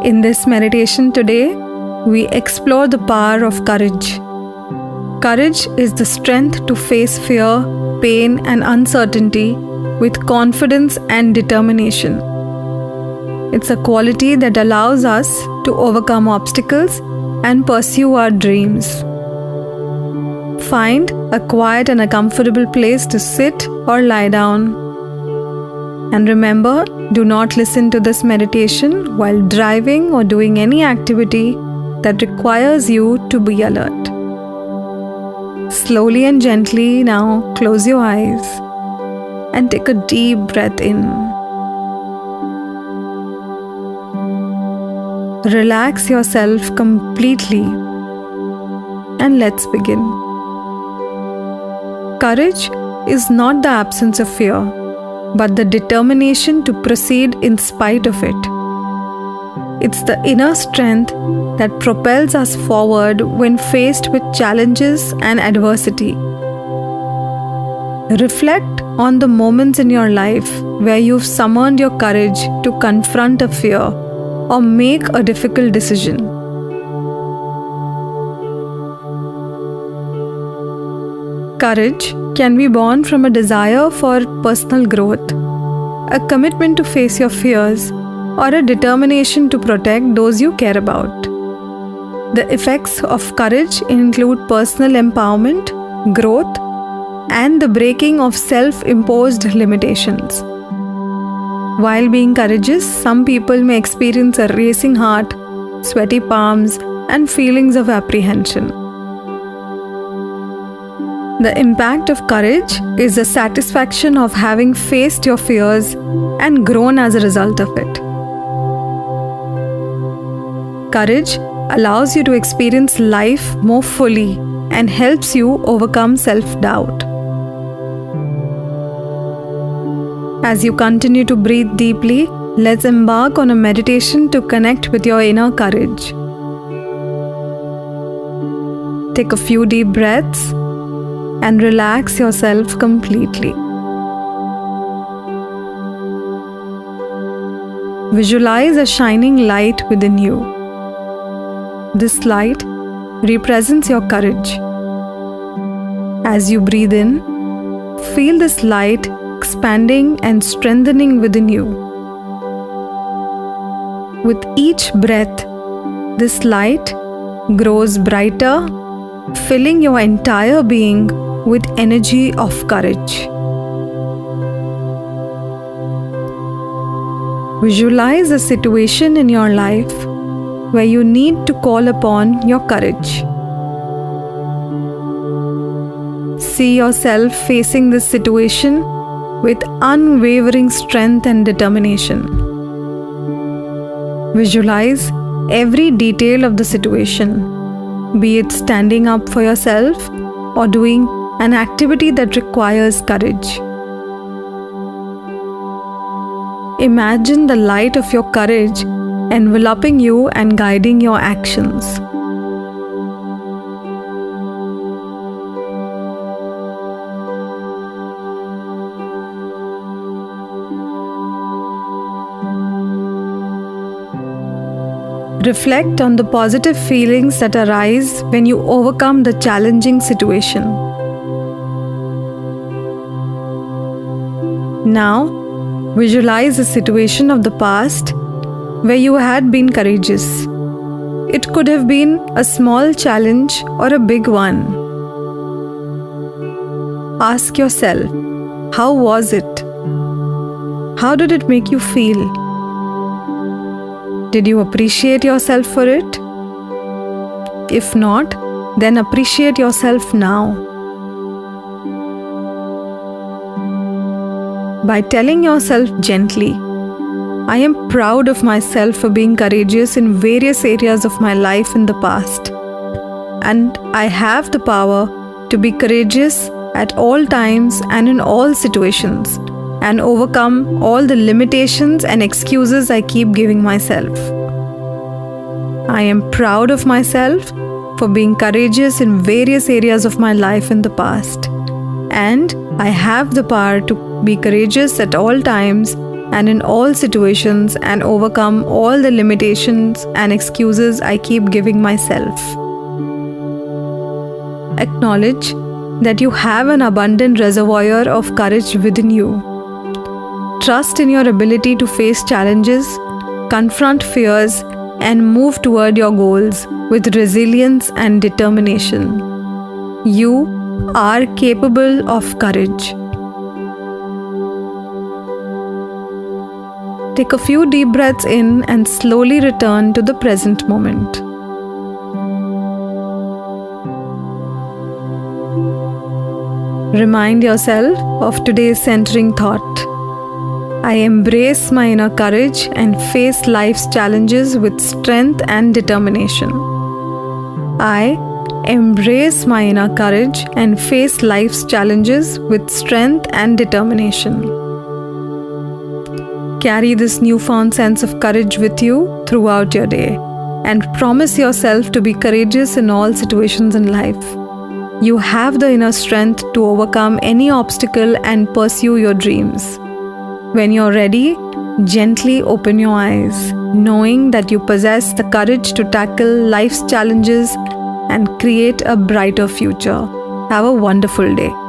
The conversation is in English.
In this meditation today, we explore the power of courage. Courage is the strength to face fear, pain, and uncertainty with confidence and determination. It's a quality that allows us to overcome obstacles and pursue our dreams. Find a quiet and a comfortable place to sit or lie down. And remember, do not listen to this meditation while driving or doing any activity that requires you to be alert. Slowly and gently now close your eyes and take a deep breath in. Relax yourself completely and let's begin. Courage is not the absence of fear, but the determination to proceed in spite of it. It's the inner strength that propels us forward when faced with challenges and adversity. Reflect on the moments in your life where you've summoned your courage to confront a fear or make a difficult decision. Courage can be born from a desire for personal growth, a commitment to face your fears, or a determination to protect those you care about. The effects of courage include personal empowerment, growth, and the breaking of self-imposed limitations. While being courageous, some people may experience a racing heart, sweaty palms, and feelings of apprehension. The impact of courage is the satisfaction of having faced your fears and grown as a result of it. Courage allows you to experience life more fully and helps you overcome self-doubt. As you continue to breathe deeply, let's embark on a meditation to connect with your inner courage. Take a few deep breaths and relax yourself completely. Visualize a shining light within you. This light represents your courage. As you breathe in, feel this light expanding and strengthening within you. With each breath, this light grows brighter, filling your entire being with energy of courage. Visualize a situation in your life where you need to call upon your courage. See yourself facing this situation with unwavering strength and determination. Visualize every detail of the situation, be it standing up for yourself or doing an activity that requires courage. Imagine the light of your courage enveloping you and guiding your actions. Reflect on the positive feelings that arise when you overcome the challenging situation. Now, visualize a situation of the past where you had been courageous. It could have been a small challenge or a big one. Ask yourself, how was it? How did it make you feel? Did you appreciate yourself for it? If not, then appreciate yourself now. By telling yourself gently, I am proud of myself for being courageous in various areas of my life in the past. And I have the power to be courageous at all times and in all situations, and overcome all the limitations and excuses I keep giving myself. I am proud of myself for being courageous in various areas of my life in the past. And I have the power to be courageous at all times and in all situations and overcome all the limitations and excuses I keep giving myself. Acknowledge that you have an abundant reservoir of courage within you. Trust in your ability to face challenges, confront fears, and move toward your goals with resilience and determination. You are capable of courage. Take a few deep breaths in and slowly return to the present moment. Remind yourself of today's centering thought. I embrace my inner courage and face life's challenges with strength and determination. I embrace my inner courage and face life's challenges with strength and determination. Carry this newfound sense of courage with you throughout your day and promise yourself to be courageous in all situations in life. You have the inner strength to overcome any obstacle and pursue your dreams. When you're ready, gently open your eyes, knowing that you possess the courage to tackle life's challenges and create a brighter future. Have a wonderful day.